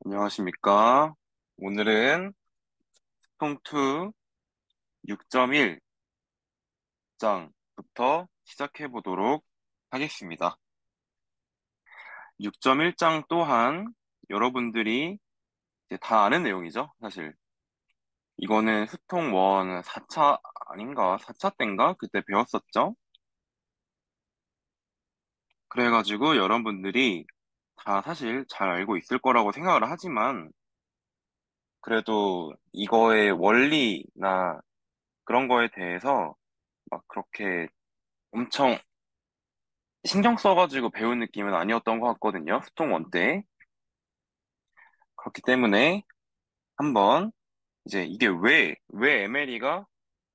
안녕하십니까. 오늘은 통투 6.1장부터 시작해 보도록 하겠습니다. 6.1장 또한 여러분들이 이제 다 아는 내용이죠, 사실. 이거는 수통 1 4차 아닌가? 4차 때인가? 그때 배웠었죠? 그래가지고 여러분들이 다 사실 잘 알고 있을 거라고 생각을 하지만 그래도 이거의 원리나 그런 거에 대해서 막 그렇게 엄청 신경 써가지고 배운 느낌은 아니었던 것 같거든요. 수통 원 때. 그렇기 때문에 한번 이제 이게 왜 MLE가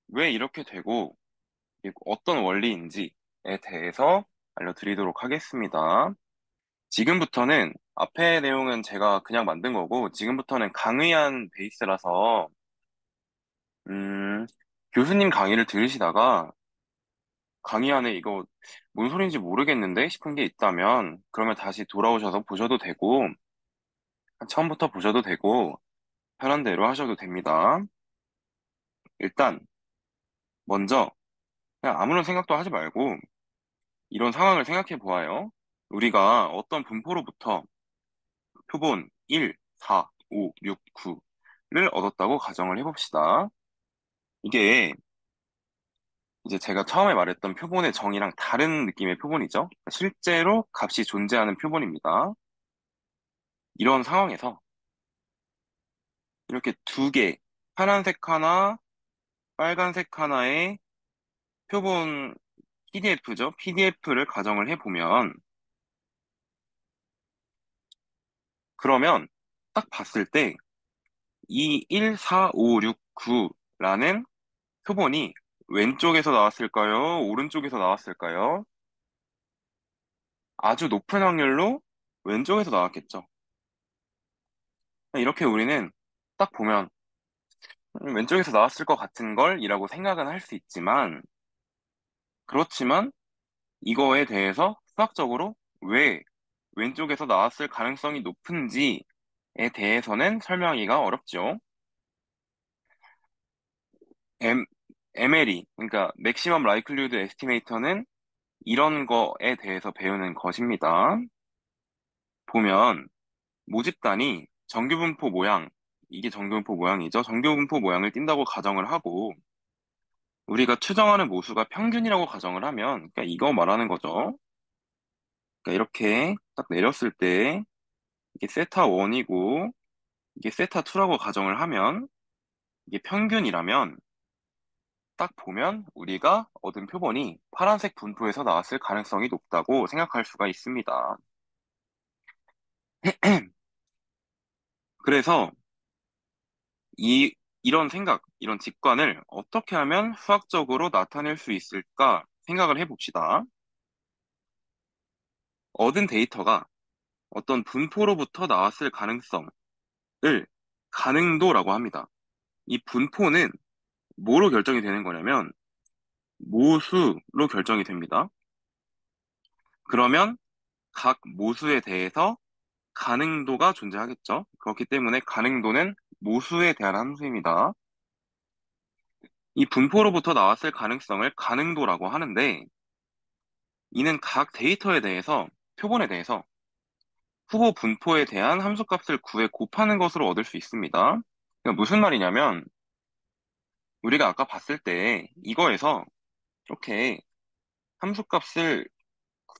왜 이렇게 되고 이게 어떤 원리인지에 대해서 알려드리도록 하겠습니다. 지금부터는 앞에 내용은 제가 그냥 만든 거고 지금부터는 강의한 베이스라서 음, 교수님 강의를 들으시다가 강의 안에 이거 뭔 소리인지 모르겠는데 싶은 게 있다면 그러면 다시 돌아오셔서 보셔도 되고 처음부터 보셔도 되고 편한 대로 하셔도 됩니다. 일단 먼저 그냥 아무런 생각도 하지 말고 이런 상황을 생각해 보아요. 우리가 어떤 분포로부터 표본 1, 4, 5, 6, 9를 얻었다고 가정을 해봅시다. 이게 이제 제가 처음에 말했던 표본의 정의랑 다른 느낌의 표본이죠. 실제로 값이 존재하는 표본입니다. 이런 상황에서 이렇게 두 개, 파란색 하나, 빨간색 하나의 표본 PDF죠. PDF를 가정을 해보면, 그러면 딱 봤을 때, 이 1, 4, 5, 6, 9라는 표본이 왼쪽에서 나왔을까요? 오른쪽에서 나왔을까요? 아주 높은 확률로 왼쪽에서 나왔겠죠. 이렇게 우리는 딱 보면, 왼쪽에서 나왔을 것 같은 걸이라고 생각은 할 수 있지만, 그렇지만 이거에 대해서 수학적으로 왜 왼쪽에서 나왔을 가능성이 높은지에 대해서는 설명하기가 어렵죠. M, MLE, 그러니까 Maximum Likelihood Estimator는 이런 거에 대해서 배우는 것입니다. 보면 모집단이 정규분포 모양, 이게 정규분포 모양이죠. 정규분포 모양을 띈다고 가정을 하고 우리가 추정하는 모수가 평균이라고 가정을 하면 그러니까 이거 말하는 거죠. 그러니까 이렇게 딱 내렸을 때 이게 세타 1이고 이게 세타 2라고 가정을 하면 이게 평균이라면 딱 보면 우리가 얻은 표본이 파란색 분포에서 나왔을 가능성이 높다고 생각할 수가 있습니다. 그래서 이런 생각, 이런 직관을 어떻게 하면 수학적으로 나타낼 수 있을까 생각을 해봅시다. 얻은 데이터가 어떤 분포로부터 나왔을 가능성을 가능도라고 합니다. 이 분포는 뭐로 결정이 되는 거냐면 모수로 결정이 됩니다. 그러면 각 모수에 대해서 가능도가 존재하겠죠. 그렇기 때문에 가능도는 모수에 대한 함수입니다. 이 분포로부터 나왔을 가능성을 가능도라고 하는데 이는 각 데이터에 대해서 표본에 대해서 후보 분포에 대한 함수값을 구해 곱하는 것으로 얻을 수 있습니다. 그러니까 무슨 말이냐면 우리가 아까 봤을 때 이거에서 이렇게 함수값을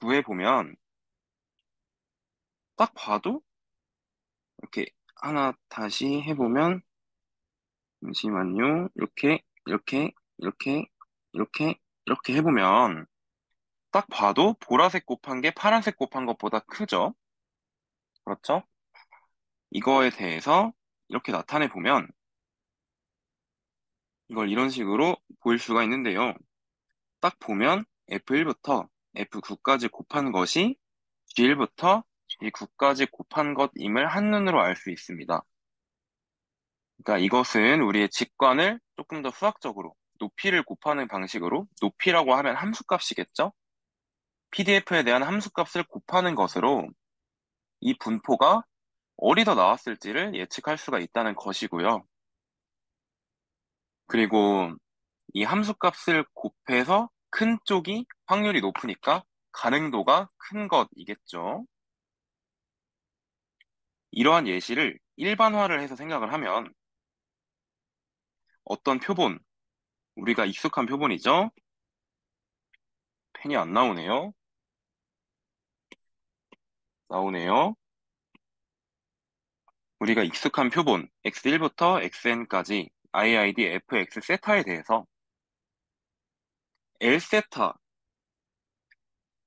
구해보면 딱 봐도 이렇게 하나 다시 해보면 잠시만요. 이렇게, 이렇게, 이렇게 해보면 딱 봐도 보라색 곱한 게 파란색 곱한 것보다 크죠? 그렇죠? 이거에 대해서 이렇게 나타내 보면 이걸 이런 식으로 보일 수가 있는데요. 딱 보면 F1부터 F9까지 곱한 것이 G1부터 G9까지 곱한 것임을 한눈으로 알 수 있습니다. 그러니까 이것은 우리의 직관을 조금 더 수학적으로 높이를 곱하는 방식으로 높이라고 하면 함수값이겠죠? PDF에 대한 함수값을 곱하는 것으로 이 분포가 어디서 나왔을지를 예측할 수가 있다는 것이고요. 그리고 이 함수값을 곱해서 큰 쪽이 확률이 높으니까 가능도가 큰 것이겠죠. 이러한 예시를 일반화를 해서 생각을 하면 어떤 표본, 우리가 익숙한 표본이죠? 펜이 안 나오네요. 나오네요. 우리가 익숙한 표본 x1부터 xn까지 IID fx 세타에 대해서 L 세타,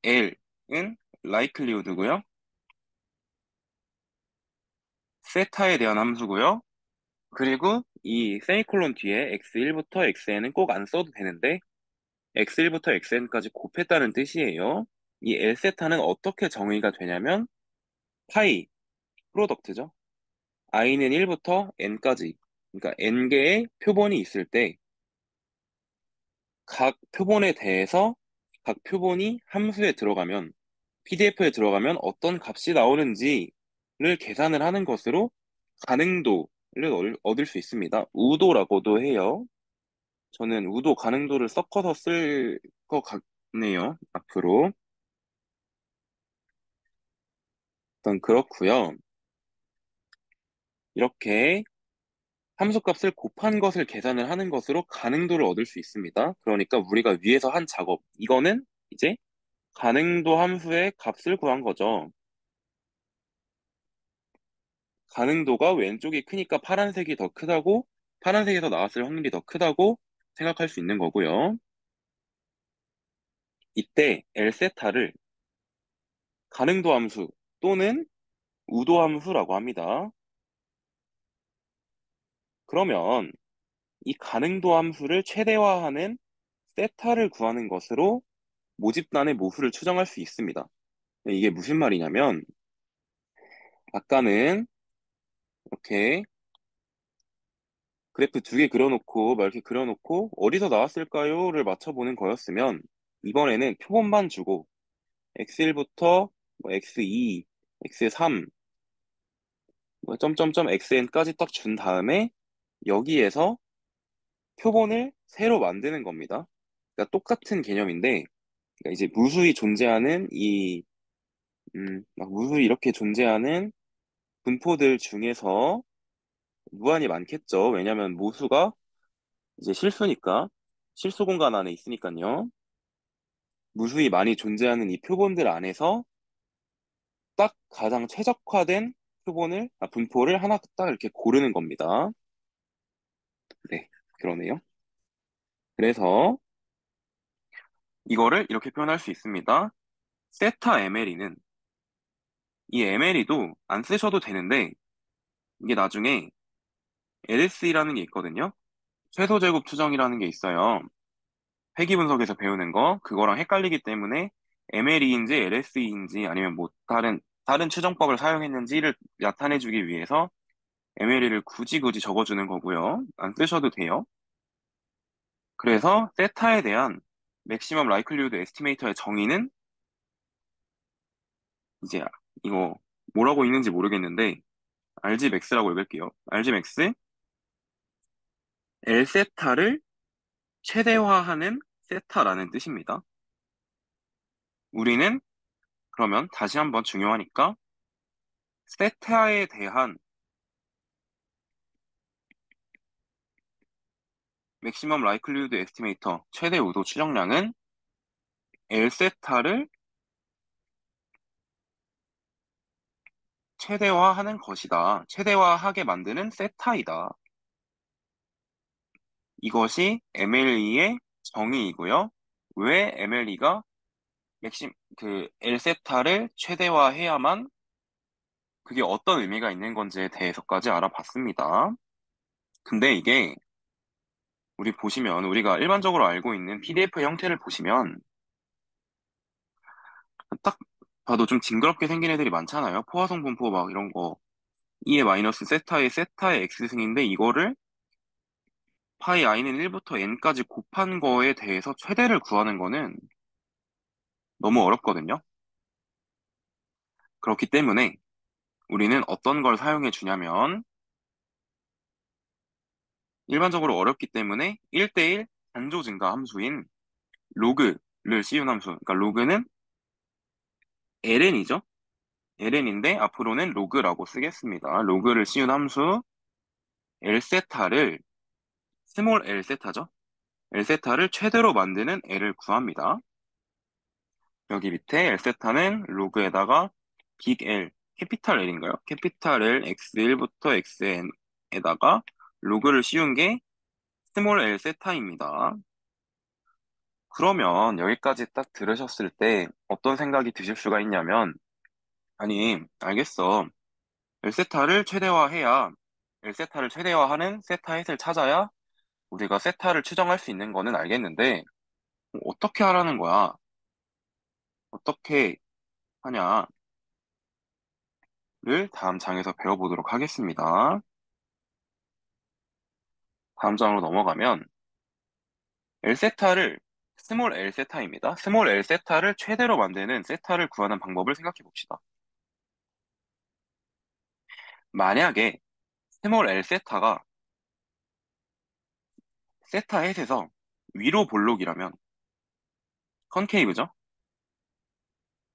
L은 likelihood고요. 세타에 대한 함수고요. 그리고 이 세미콜론 뒤에 x1부터 xn은 꼭 안 써도 되는데 x1부터 xn까지 곱했다는 뜻이에요. 이 L 세타는 어떻게 정의가 되냐면 파이 프로덕트죠. i는 1부터 n까지 그러니까 n개의 표본이 있을 때 각 표본에 대해서 각 표본이 함수에 들어가면 PDF에 들어가면 어떤 값이 나오는지를 계산을 하는 것으로 가능도를 얻을 수 있습니다. 우도라고도 해요. 저는 우도 가능도를 섞어서 쓸 것 같네요. 앞으로. 일단 그렇고요. 이렇게 함수값을 곱한 것을 계산을 하는 것으로 가능도를 얻을 수 있습니다. 그러니까 우리가 위에서 한 작업, 이거는 이제 가능도 함수의 값을 구한 거죠. 가능도가 왼쪽이 크니까 파란색이 더 크다고, 파란색에서 나왔을 확률이 더 크다고 생각할 수 있는 거고요. 이때 L세타를 가능도 함수 또는 우도 함수라고 합니다. 그러면 이 가능도 함수를 최대화하는 세타를 구하는 것으로 모집단의 모수를 추정할 수 있습니다. 이게 무슨 말이냐면 아까는 이렇게 그래프 두 개 그려놓고 막 이렇게 그려놓고 어디서 나왔을까요를 맞춰보는 거였으면 이번에는 표본만 주고 x1부터 뭐 x2, x3, 뭐 점점점 xn까지 딱 준 다음에 여기에서 표본을 새로 만드는 겁니다. 그러니까 똑같은 개념인데 그러니까 이제 무수히 존재하는 막 무수히 이렇게 존재하는 분포들 중에서 무한히 많겠죠. 왜냐면 모수가 이제 실수니까 실수 공간 안에 있으니까요. 무수히 많이 존재하는 이 표본들 안에서 딱 가장 최적화된 분포를 하나 딱 이렇게 고르는 겁니다. 네, 그러네요. 그래서 이거를 이렇게 표현할 수 있습니다. 세타 MLE는 이 MLE도 안 쓰셔도 되는데 이게 나중에 LSE라는 게 있거든요. 최소 제곱 추정이라는 게 있어요. 회귀 분석에서 배우는 거 그거랑 헷갈리기 때문에 MLE인지 LSE인지 아니면 뭐 다른 추정법을 사용했는지를 나타내주기 위해서 MLE를 굳이 적어주는 거고요. 안 쓰셔도 돼요. 그래서 세타에 대한 맥시멈 라이클리후드 에스티메이터의 정의는 이제 이거 뭐라고 있는지 모르겠는데 RGMax라고 읽을게요. RGMax L세타를 최대화하는 세타라는 뜻입니다. 우리는 그러면 다시 한번 중요하니까 세타에 대한 맥시멈 라이클리후드 에스티메이터 최대 우도 추정량은 L세타를 최대화하는 것이다. 최대화하게 만드는 세타이다. 이것이 MLE의 정의이고요. 왜 MLE가 L세타를 최대화해야만 그게 어떤 의미가 있는 건지에 대해서까지 알아봤습니다. 근데 이게 우리 보시면 우리가 일반적으로 알고 있는 PDF 형태를 보시면 딱 봐도 좀 징그럽게 생긴 애들이 많잖아요. 포화성 분포 막 이런 거. 2의 마이너스 세타의 x승인데 이거를 파이 i는 1부터 n까지 곱한 거에 대해서 최대를 구하는 거는 너무 어렵거든요. 그렇기 때문에 우리는 어떤 걸 사용해 주냐면 일반적으로 어렵기 때문에 1대1 단조 증가 함수인 로그를 씌운 함수. 그러니까 로그는 ln이죠. ln인데 앞으로는 로그라고 쓰겠습니다. 로그를 씌운 함수 l세타를 스몰 l세타죠. l세타를 최대로 만드는 l을 구합니다. 여기 밑에 l세타는 로그에다가 빅 L, 캐피탈 L인가요? 캐피탈 L x1부터 xn에다가 로그를 씌운 게 스몰 l세타입니다. 그러면 여기까지 딱 들으셨을 때 어떤 생각이 드실 수가 있냐면, 아니, 알겠어. L세타를 최대화해야, L세타를 최대화하는 세타 헷을 찾아야 우리가 세타를 추정할 수 있는 거는 알겠는데, 어떻게 하라는 거야? 어떻게 하냐를 다음 장에서 배워보도록 하겠습니다. 다음 장으로 넘어가면, L세타를, 스몰 L세타입니다. 스몰 L세타를 최대로 만드는 세타를 구하는 방법을 생각해 봅시다. 만약에 스몰 L세타가 세타 헷에서 위로 볼록이라면 컨케이브죠?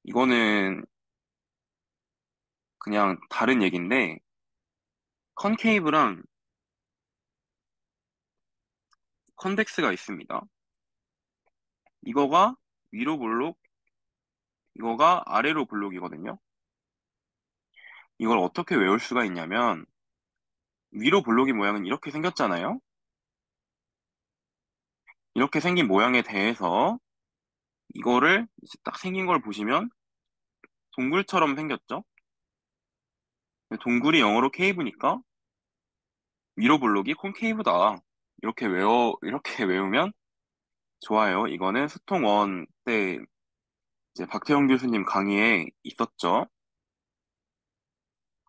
이거는 그냥 다른 얘기인데 컨케이브랑 컨벡스가 있습니다. 이거가 위로 볼록, 이거가 아래로 볼록이거든요. 이걸 어떻게 외울 수가 있냐면 위로 볼록이 모양은 이렇게 생겼잖아요. 이렇게 생긴 모양에 대해서 이거를 이제 딱 생긴 걸 보시면 동굴처럼 생겼죠? 동굴이 영어로 케이브니까 위로 볼록이 콘케이브다. 이렇게 외우면 좋아요. 이거는 수통1 때 이제 박태영 교수님 강의에 있었죠.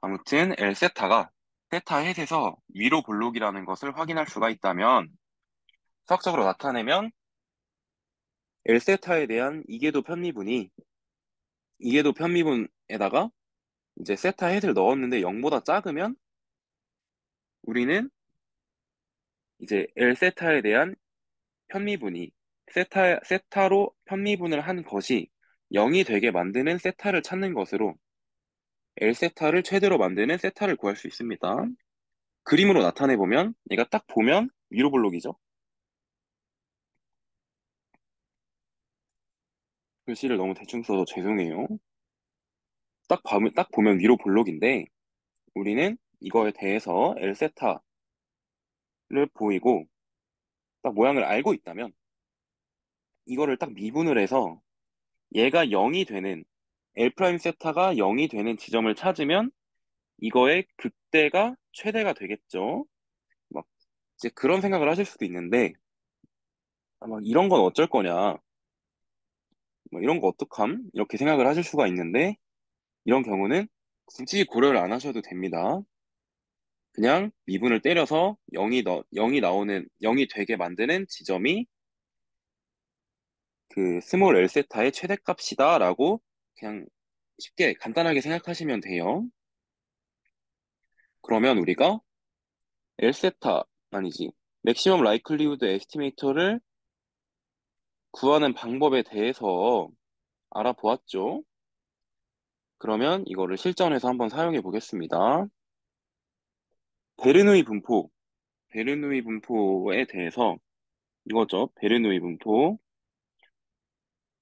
아무튼 L세타가 세타 헷에서 위로 볼록이라는 것을 확인할 수가 있다면 수학적으로 나타내면 L세타에 대한 이계도 편미분에다가 이제 세타 헷을 넣었는데 0보다 작으면 우리는 이제 L세타에 대한 편미분이 세타로 편미분을 한 것이 0이 되게 만드는 세타를 찾는 것으로 L세타를 최대로 만드는 세타를 구할 수 있습니다. 그림으로 나타내보면 얘가 딱 보면 위로 볼록이죠. 글씨를 너무 대충 써서 죄송해요. 딱 보면 위로 볼록인데 우리는 이거에 대해서 L세타를 보이고 딱 모양을 알고 있다면 이거를 딱 미분을 해서 얘가 0이 되는 L' 세타가 0이 되는 지점을 찾으면 이거의 극대가 최대가 되겠죠. 막 이제 그런 생각을 하실 수도 있는데 막 이런 건 어쩔 거냐, 뭐 이런 거 어떡함? 이렇게 생각을 하실 수가 있는데 이런 경우는 굳이 고려를 안 하셔도 됩니다. 그냥 미분을 때려서 0이 되게 만드는 지점이 그 스몰 L 세타의 최대값이다라고 그냥 쉽게 간단하게 생각하시면 돼요. 그러면 우리가 L 세타 아니지 맥시멈 라이클리후드 에스티메이터를 구하는 방법에 대해서 알아보았죠. 그러면 이거를 실전에서 한번 사용해 보겠습니다. 베르누이 분포, 베르누이 분포에 대해서 이거죠. 베르누이 분포.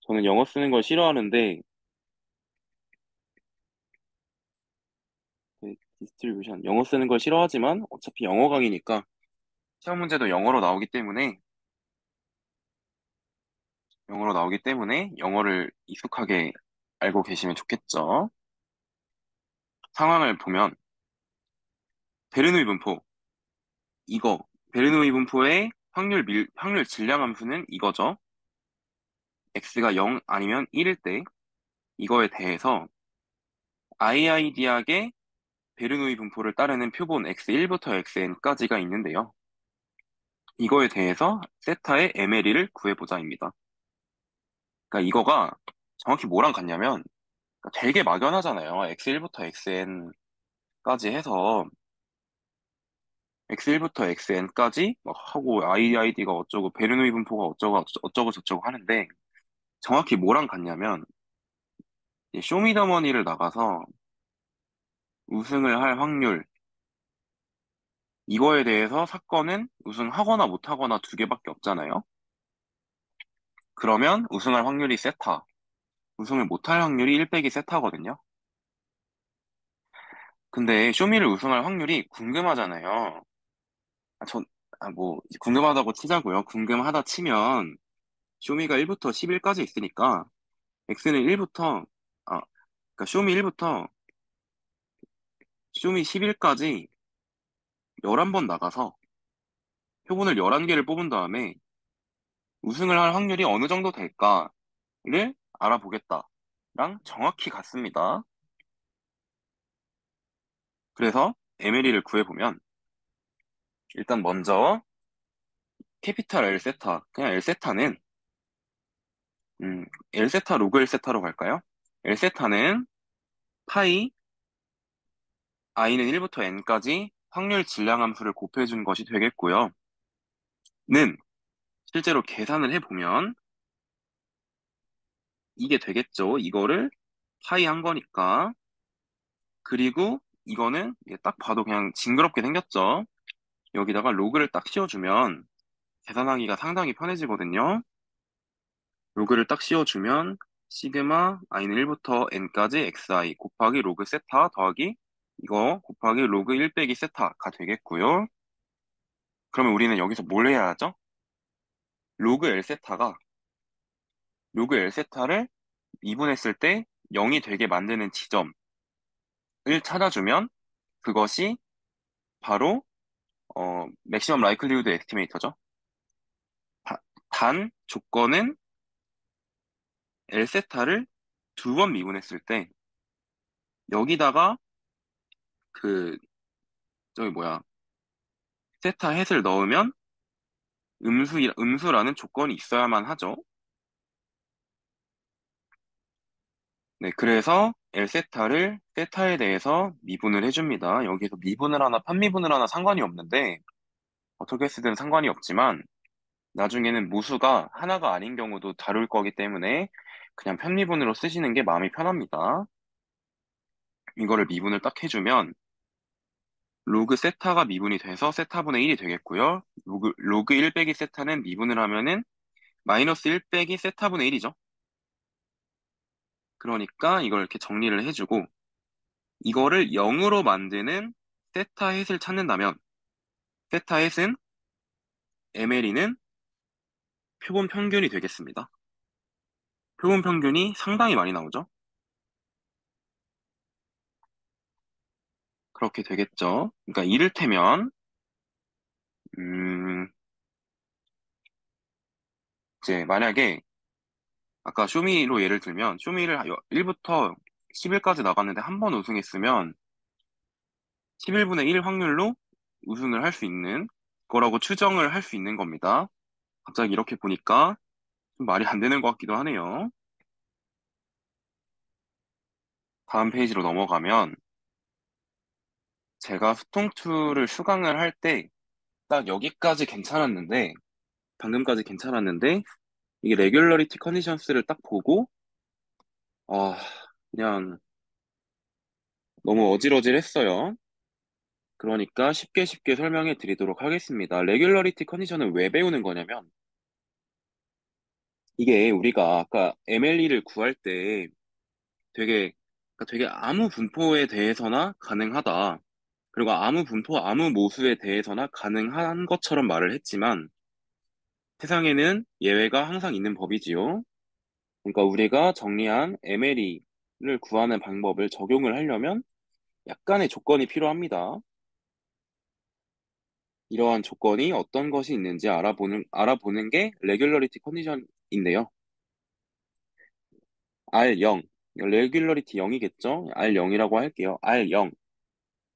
저는 영어 쓰는 걸 싫어하는데 디스트리뷰션 영어 쓰는 걸 싫어하지만 어차피 영어 강의니까 시험 문제도 영어로 나오기 때문에 영어를 익숙하게 알고 계시면 좋겠죠. 상황을 보면 베르누이 분포 이거 베르누이 분포의 확률 질량 함수는 이거죠. x가 0 아니면 1일 때 이거에 대해서 아이아이디하게 베르누이 분포를 따르는 표본 x1부터 xn까지가 있는데요. 이거에 대해서 세타의 MLE를 구해보자입니다. 그러니까 이거가 정확히 뭐랑 같냐면 그러니까 되게 막연하잖아요. x1부터 xn 해서 x1부터 xn까지 막 하고 IID가 어쩌고 베르노이 분포가 어쩌고 어쩌고 저쩌고 하는데 정확히 뭐랑 같냐면 이제 쇼미더머니를 나가서 우승을 할 확률 이거에 대해서 사건은 우승하거나 못하거나 두 개밖에 없잖아요. 그러면 우승할 확률이 세타, 우승을 못할 확률이 1 빼기 세타거든요. 근데 쇼미를 우승할 확률이 궁금하잖아요. 아, 뭐, 궁금하다고 치자고요. 궁금하다 치면, 쇼미가 1부터 11까지 있으니까, X는 1부터, 그러니까 쇼미 1부터 쇼미 11까지 11번 나가서 표본을 11개를 뽑은 다음에 우승을 할 확률이 어느 정도 될까를 알아보겠다랑 정확히 같습니다. 그래서 MLE를 구해보면, 일단 먼저, 캐피탈 L 세타, 그냥 L 세타는 L 세타 로그 L 세타로 갈까요? L 세타는 파이 i는 1부터 n까지 확률 질량 함수를 곱해준 것이 되겠고요. 는 실제로 계산을 해보면 이게 되겠죠. 이거를 파이 한 거니까. 그리고 이거는 이게 딱 봐도 그냥 징그럽게 생겼죠. 여기다가 로그를 딱 씌워주면 계산하기가 상당히 편해지거든요. 로그를 딱 씌워주면 시그마 i는 1부터 n까지 xi 곱하기 로그 세타 더하기 이거 곱하기 로그 1 빼기 세타가 되겠고요. 그러면 우리는 여기서 뭘 해야 하죠? 로그 L 세타가 로그 L 세타를 미분했을 때 0이 되게 만드는 지점을 찾아주면 그것이 바로 맥시멈 라이클리후드 에스티메이터죠. 다- 단 조건은 L 세타를 두 번 미분했을 때 여기다가 그 저기 뭐야 세타 햇을 넣으면 음수라는 조건이 있어야만 하죠. 네, 그래서 L 세타를 세타에 대해서 미분을 해줍니다. 여기서 미분을 하나 판미분을 하나 상관이 없는데 어떻게 쓰든 상관이 없지만 나중에는 무수가 하나가 아닌 경우도 다룰 거기 때문에 그냥 편미분으로 쓰시는 게 마음이 편합니다. 이거를 미분을 딱 해주면 로그 세타가 미분이 돼서 세타분의 1이 되겠고요. 로그 1 빼기 세타는 미분을 하면은 마이너스 1 빼기 세타분의 1이죠. 그러니까 이걸 이렇게 정리를 해주고 이거를 0으로 만드는 세타 햇을 찾는다면 세타 햇은 MLE는 표본 평균이 되겠습니다. 표본 평균이 상당히 많이 나오죠. 그렇게 되겠죠. 그러니까 이를테면 음, 이제 만약에 아까 쇼미로 예를 들면 쇼미를 1부터 10일까지 나갔는데 한 번 우승했으면 11분의 1 확률로 우승을 할 수 있는 거라고 추정을 할 수 있는 겁니다. 갑자기 이렇게 보니까 좀 말이 안 되는 것 같기도 하네요. 다음 페이지로 넘어가면 제가 수통2를 수강을 할 때 딱 여기까지 괜찮았는데 방금까지 괜찮았는데 이게 레귤러리티 컨디션스를 딱 보고 아 그냥 너무 어질어질했어요. 그러니까 쉽게 쉽게 설명해 드리도록 하겠습니다. 레귤러리티 컨디션을 왜 배우는 거냐면 이게 우리가 아까 MLE를 구할 때 되게 그러니까 되게 아무 분포에 대해서나 가능하다. 그리고 아무 분포, 아무 모수에 대해서나 가능한 것처럼 말을 했지만 세상에는 예외가 항상 있는 법이지요. 그러니까 우리가 정리한 MLE를 구하는 방법을 적용을 하려면 약간의 조건이 필요합니다. 이러한 조건이 어떤 것이 있는지 알아보는 게 레귤러리티 컨디션인데요. R0, 레귤러리티 0이겠죠? R0이라고 할게요. R0.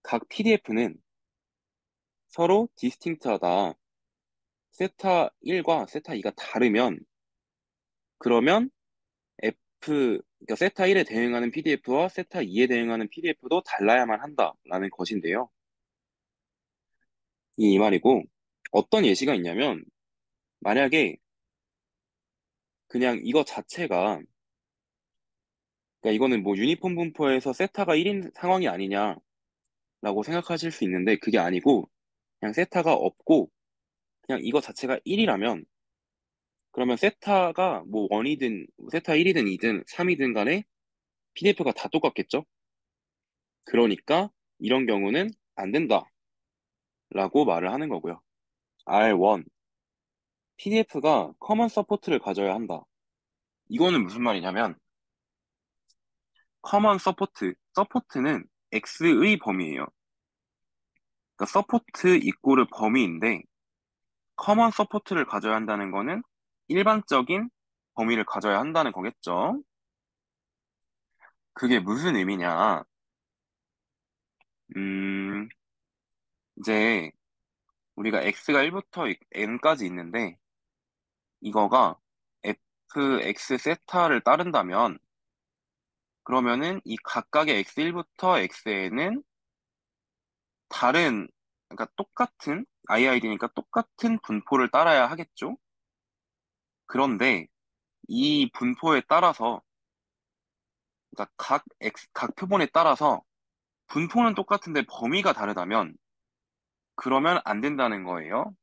각 PDF는 서로 디스팅트하다. 세타 1과 세타 2가 다르면 그러면 그러니까 세타 1에 대응하는 PDF와 세타 2에 대응하는 PDF도 달라야만 한다라는 것인데요. 이 말이고, 어떤 예시가 있냐면, 만약에 그냥 이거 자체가, 그러니까 이거는 뭐 유니폼 분포에서 세타가 1인 상황이 아니냐라고 생각하실 수 있는데, 그게 아니고, 그냥 세타가 없고, 그냥 이거 자체가 1이라면, 그러면 세타가 뭐 1이든, 세타 1이든 2든 3이든 간에 PDF가 다 똑같겠죠? 그러니까 이런 경우는 안 된다라고 말을 하는 거고요. R1, PDF가 커먼 서포트를 가져야 한다. 이거는 무슨 말이냐면, 커먼 서포트는 X의 범위예요. 그러니까 서포트 이꼬르 범위인데, 커먼 서포트를 가져야 한다는 거는 일반적인 범위를 가져야 한다는 거겠죠. 그게 무슨 의미냐? 음, 이제 우리가 X가 1부터 N까지 있는데, 이거가 fx 세타를 따른다면, 그러면은 이 각각의 x1부터 xn은 다른, 그러니까 똑같은, IID니까 똑같은 분포를 따라야 하겠죠? 그런데 이 분포에 따라서, 그러니까 각 표본에 따라서 분포는 똑같은데 범위가 다르다면, 그러면 안 된다는 거예요.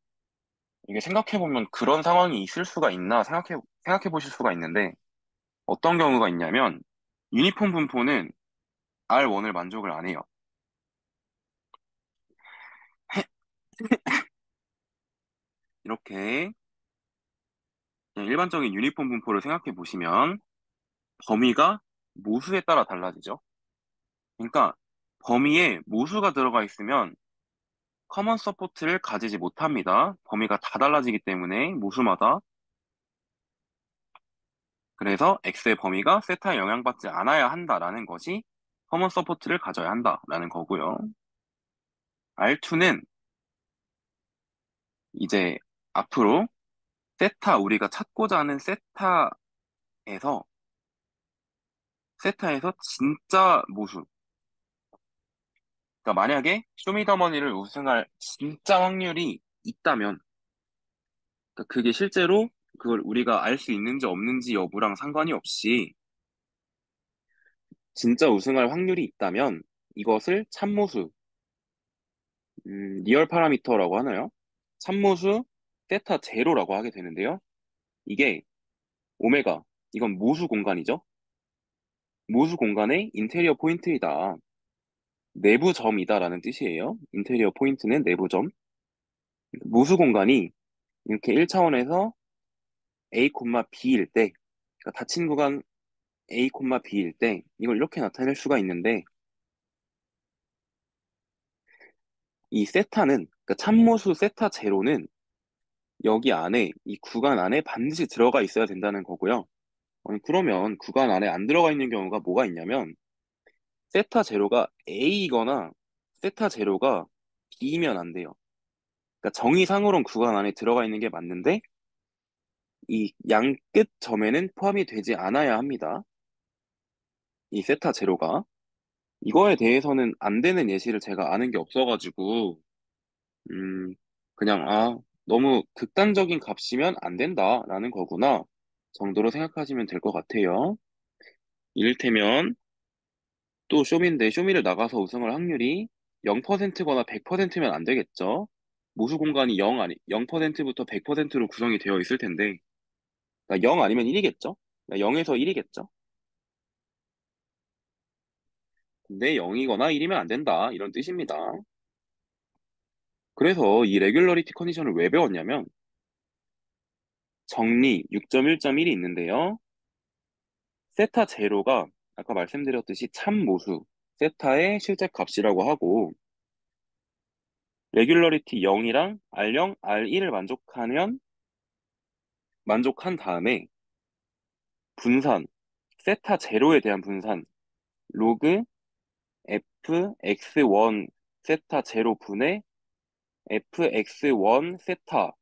이게 생각해보면 그런 상황이 있을 수가 있나 생각해 보실 수가 있는데, 어떤 경우가 있냐면, 유니폼 분포는 R1을 만족을 안 해요. 이렇게 그냥 일반적인 유니폼 분포를 생각해 보시면 범위가 모수에 따라 달라지죠. 그러니까 범위에 모수가 들어가 있으면 커먼 서포트를 가지지 못합니다. 범위가 다 달라지기 때문에 모수마다. 그래서 X의 범위가 세타에 영향받지 않아야 한다라는 것이 커먼 서포트를 가져야 한다라는 거고요. R2는 이제 앞으로 우리가 찾고자 하는 세타에서 진짜 모수, 그러니까 만약에 쇼미더머니를 우승할 진짜 확률이 있다면, 그러니까 그게 실제로 그걸 우리가 알 수 있는지 없는지 여부랑 상관이 없이 진짜 우승할 확률이 있다면 이것을 참모수, 리얼 파라미터라고 하나요? 참모수 세타 제로라고 하게 되는데요. 이게 오메가, 이건 모수 공간이죠. 모수 공간의 인테리어 포인트이다. 내부 점이다라는 뜻이에요. 인테리어 포인트는 내부 점. 모수 공간이 이렇게 1차원에서 A, B일 때, 그러니까 닫힌 구간 A, B일 때, 이걸 이렇게 나타낼 수가 있는데, 이 세타는, 그러니까 참모수 세타 제로는 여기 안에, 이 구간 안에 반드시 들어가 있어야 된다는 거고요. 아니, 그러면 구간 안에 안 들어가 있는 경우가 뭐가 있냐면, 세타 제로가 A이거나 세타 제로가 B이면 안 돼요. 그러니까 정의상으론 구간 안에 들어가 있는 게 맞는데, 이 양 끝 점에는 포함이 되지 않아야 합니다. 이 세타 제로가. 이거에 대해서는 안 되는 예시를 제가 아는 게 없어가지고, 음, 그냥, 너무 극단적인 값이면 안 된다라는 거구나 정도로 생각하시면 될 것 같아요. 이를테면, 또 쇼미인데, 쇼미를 나가서 우승할 확률이 0%거나 100%면 안 되겠죠? 모수 공간이 0%부터 100%로 구성이 되어 있을 텐데, 그러니까 0 아니면 1이겠죠? 0에서 1이겠죠? 근데 0이거나 1이면 안 된다. 이런 뜻입니다. 그래서 이 레귤러리티 컨디션을 왜 배웠냐면, 정리 6.1.1이 있는데요. 세타 제로가 아까 말씀드렸듯이 참모수, 세타의 실제 값이라고 하고, 레귤러리티 0이랑 R0, R1을 만족한 다음에 분산, 세타 제로에 대한 분산, 로그 fx1 세타 제로 분의 fx1 세타.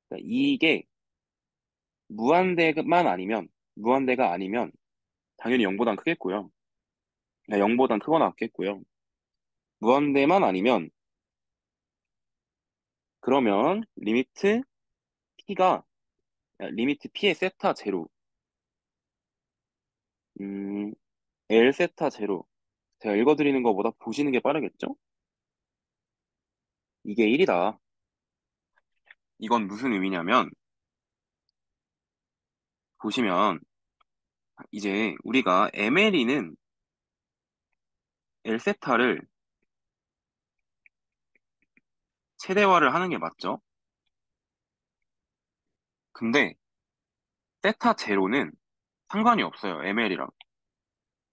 그러니까 이게 무한대가 아니면 당연히 0보단 크겠고요. 0보단 크거나 같겠고요. 무한대만 아니면 그러면 리미트 p의 세타 제로, 음, L 세타 제로. 제가 읽어드리는 것보다 보시는 게 빠르겠죠? 이게 1이다. 이건 무슨 의미냐면 보시면 이제 우리가 MLE는 L 세타를 최대화를 하는 게 맞죠? 근데 세타 제로는 상관이 없어요. ML이랑.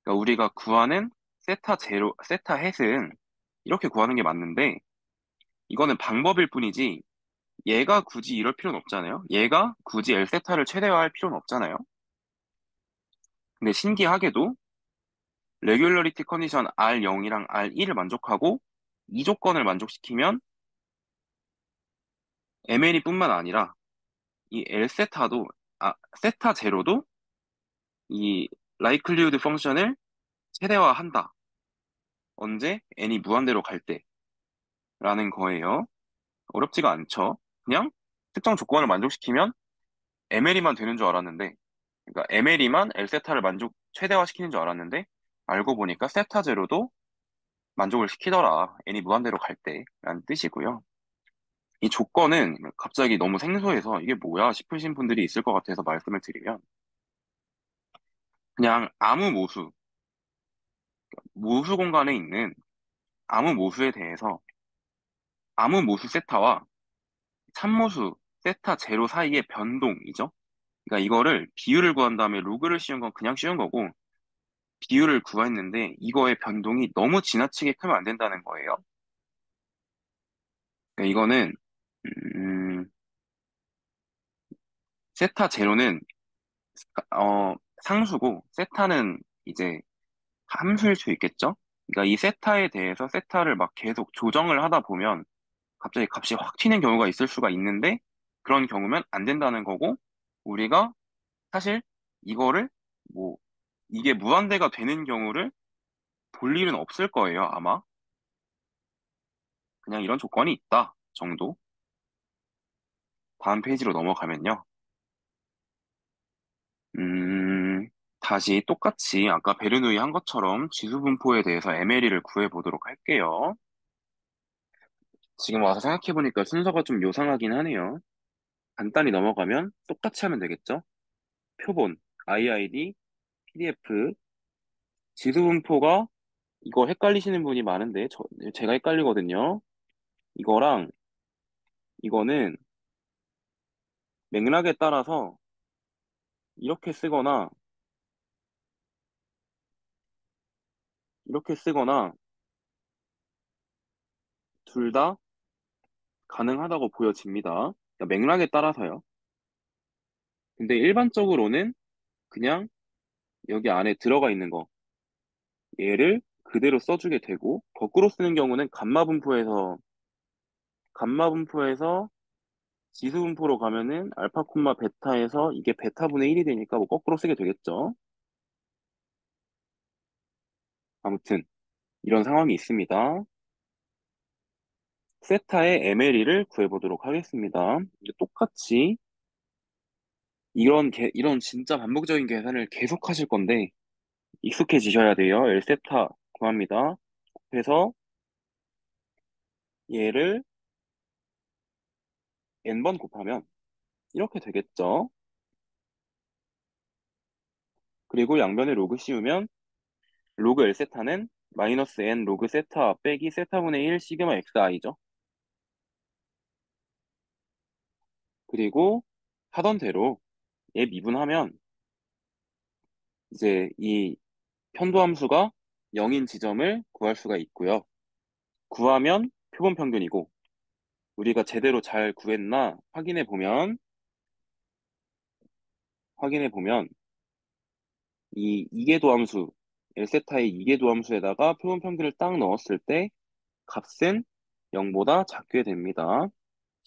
그러니까 우리가 구하는 세타 제로, 세타 햇은 이렇게 구하는 게 맞는데 이거는 방법일 뿐이지 얘가 굳이 이럴 필요는 없잖아요. 얘가 굳이 L 세타를 최대화할 필요는 없잖아요. 근데 신기하게도 레귤러리티 컨디션 R0이랑 R1을 만족하고 이 조건을 만족시키면 ML이 뿐만 아니라 이 L 세타도 세타 제로도 이 라이클리후드 펑션을 최대화한다. 언제? n이 무한대로 갈 때라는 거예요. 어렵지가 않죠. 그냥 특정 조건을 만족시키면 ML이만 되는 줄 알았는데, 그러니까 ML이만 L 세타를 최대화시키는 줄 알았는데, 알고 보니까 세타 제로도 만족을 시키더라. n이 무한대로 갈 때라는 뜻이고요. 이 조건은 갑자기 너무 생소해서 이게 뭐야 싶으신 분들이 있을 것 같아서 말씀을 드리면, 그냥 모수 공간에 있는 아무 모수에 대해서 아무 모수 세타와 참모수 세타 제로 사이의 변동이죠. 그러니까 이거를 비율을 구한 다음에 로그를 씌운 건 그냥 쉬운 거고 비율을 구했는데 이거의 변동이 너무 지나치게 크면 안 된다는 거예요. 그러니까 이거는 음, 세타 제로는 상수고 세타는 이제 함수일 수 있겠죠? 그러니까 이 세타에 대해서 세타를 막 계속 조정을 하다 보면 갑자기 값이 확 튀는 경우가 있을 수가 있는데 그런 경우면 안 된다는 거고 우리가 사실 이거를 뭐 이게 무한대가 되는 경우를 볼 일은 없을 거예요, 아마. 그냥 이런 조건이 있다 정도. 다음 페이지로 넘어가면요. 음, 다시 똑같이 아까 베르누이 한 것처럼 지수 분포에 대해서 MLE를 구해보도록 할게요. 지금 와서 생각해보니까 순서가 좀 요상하긴 하네요. 간단히 넘어가면 똑같이 하면 되겠죠? 표본, IID, PDF, 지수 분포가 이거 헷갈리시는 분이 많은데 제가 헷갈리거든요. 이거랑 이거는 맥락에 따라서 이렇게 쓰거나 이렇게 쓰거나 둘 다 가능하다고 보여집니다. 그러니까 맥락에 따라서요. 근데 일반적으로는 그냥 여기 안에 들어가 있는 거 얘를 그대로 써주게 되고 거꾸로 쓰는 경우는 감마 분포에서 지수 분포로 가면은 알파 콤마 베타에서 이게 베타분의 1이 되니까 뭐 거꾸로 쓰게 되겠죠. 아무튼 이런 상황이 있습니다. 세타의 MLE를 구해보도록 하겠습니다. 이제 똑같이 이런 진짜 반복적인 계산을 계속 하실 건데 익숙해지셔야 돼요. L세타 구합니다. 곱해서 얘를 n번 곱하면 이렇게 되겠죠. 그리고 양변에 로그 씌우면 로그 L세타는 마이너스 n 로그 세타 빼기 세타분의 1 시그마 xi죠. 그리고 하던 대로 얘 미분하면 이제 이 편도함수가 0인 지점을 구할 수가 있고요. 구하면 표본 평균이고 우리가 제대로 잘 구했나 확인해 보면 이 이계도함수 L세타의 이계도함수에다가 표본 평균을 딱 넣었을 때 값은 0보다 작게 됩니다.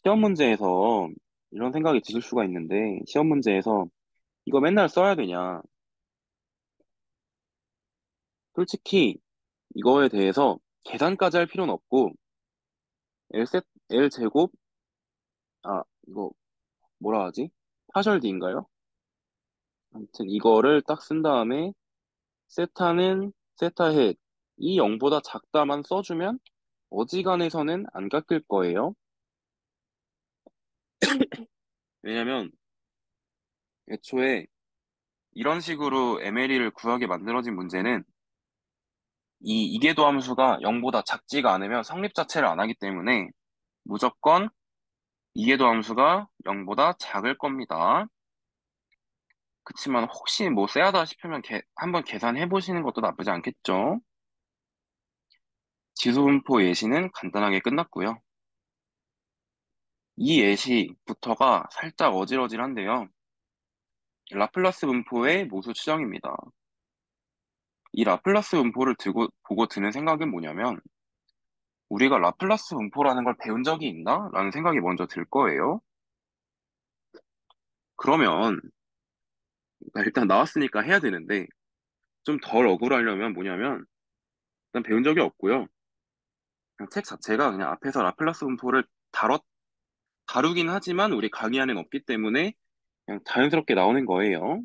시험 문제에서 이런 생각이 드실 수가 있는데 시험 문제에서 이거 맨날 써야 되냐? 솔직히 이거에 대해서 계산까지 할 필요는 없고 L 제곱 이거 뭐라 하지? 파셜 D인가요? 아무튼 이거를 딱 쓴 다음에 세타는 세타 헷 이 0보다 작다만 써주면 어지간해서는 안 깎일 거예요. 왜냐면 애초에 이런 식으로 MLE를 구하게 만들어진 문제는 이 이계도 함수가 0보다 작지가 않으면 성립 자체를 안 하기 때문에 무조건 이계도 함수가 0보다 작을 겁니다. 그치만 혹시 뭐 쎄하다 싶으면 한번 계산해 보시는 것도 나쁘지 않겠죠? 지수분포 예시는 간단하게 끝났고요. 이 예시부터가 살짝 어질어질한데요. 라플라스 분포의 모수 추정입니다. 이 라플라스 분포를 보고 드는 생각은 뭐냐면 우리가 라플라스 분포라는 걸 배운 적이 있나? 라는 생각이 먼저 들 거예요. 그러면 일단 나왔으니까 해야 되는데 좀 덜 억울하려면 뭐냐면 일단 배운 적이 없고요. 그냥 책 자체가 그냥 앞에서 라플라스 분포를 다루긴 하지만 우리 강의 안에는 없기 때문에 그냥 자연스럽게 나오는 거예요.